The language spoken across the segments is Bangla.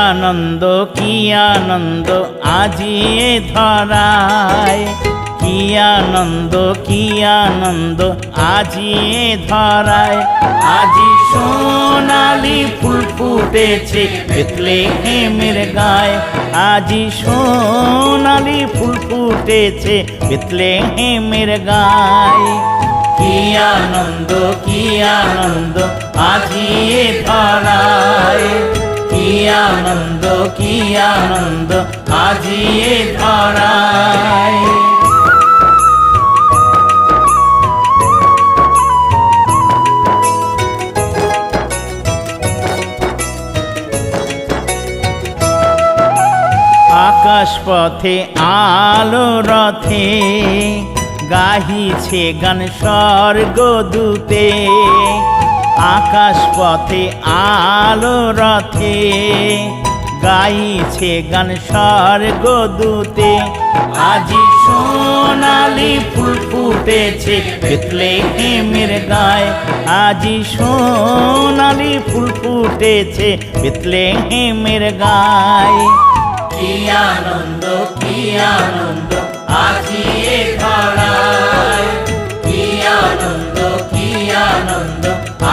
আনন্দ কি আনন্দ আজি এ ধরায়, কি আনন্দ কি আনন্দ আজি এ ধরায়। আজি সোনালি ফুল ফুটেছে বেথলেহেমের গায়ে, আজি সোনালি ফুল ফুটেছে বেথলেহেমের গায়ে। কি আনন্দ কি আনন্দ আজি এ ধরায়, কি আনন্দ কি আনন্দ আজি এ ধরায়। আকাশ পথে আলো রথে গাহিছে গান স্বর্গদূতে, আকাশ পথে আলো রথে গাইছে গান স্বর্গদূতে। আজি সোনালি ফুল ফুটেছে বেথলেহেমের গায়ে, আজি সোনালি ফুল ফুটেছে বেথলেহেমের গায়ে। কি আনন্দ কি আনন্দ আজি এ ধরায়, কি আনন্দ কি আনন্দ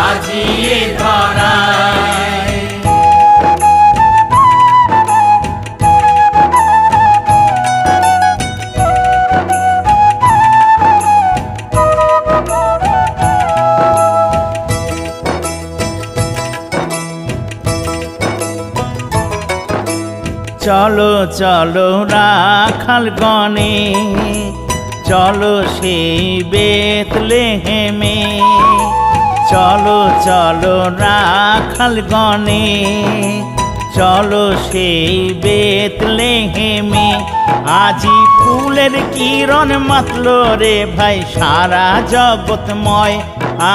আজি এ ধরায়। চলো চলো রাখাল গণে, চলো সেই বেথলেহেমে, চলো চলো রাখাল গণে, চলো সেই বেথলেহেমে। আজি ফুলের কিরণ মাতলো রে ভাই সারা জগৎময়,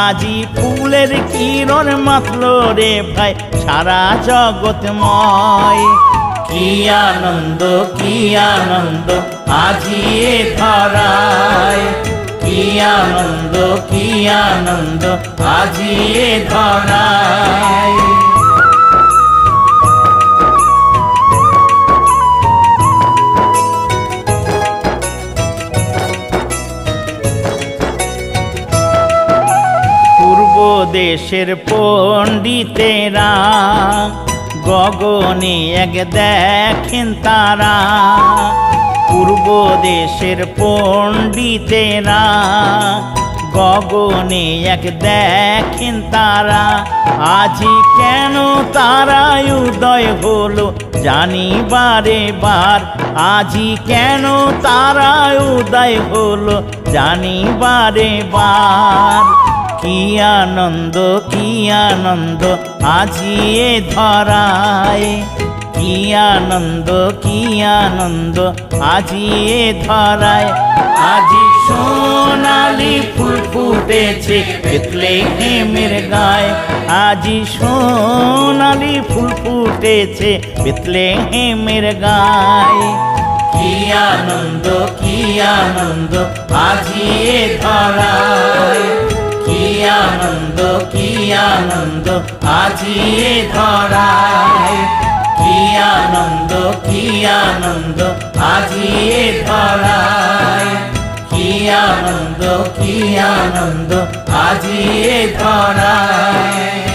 আজি ফুলের কিরণ মাতলো রে ভাই সারা জগৎময়। কি আনন্দ কি আনন্দ আজি এ ধরায়, কি আনন্দ কি আনন্দ আজি এ ধরায়। পূর্ব দেশের পণ্ডিতেরা গগনে এক দেখেন তারা, পূর্ব দেশের পণ্ডিতেরা গগনে এক দেখেন তারা। আজি কেন তারা উদয় হলো জানি বারে বার, আজি কেন তারা উদয় হলো জানি বারে বার। কি আনন্দ কি আনন্দ আজি এ ধরায়, কি আনন্দ কি আনন্দ আজি এ ধরায়। আজি সোনালি ফুল ফুটেছে বেথলেহেমের গায়ে, আজি সোনালি ফুল ফুটেছে বেথলেহেমের গায়ে। কি আনন্দ কি আনন্দ আজি এ ধরায়, কি আনন্দ কি আনন্দ আজি এ ধরায়, কি আনন্দ কি আনন্দ আজি এ ধরায়, কি আনন্দ কি আনন্দ আজি এ ধরায়।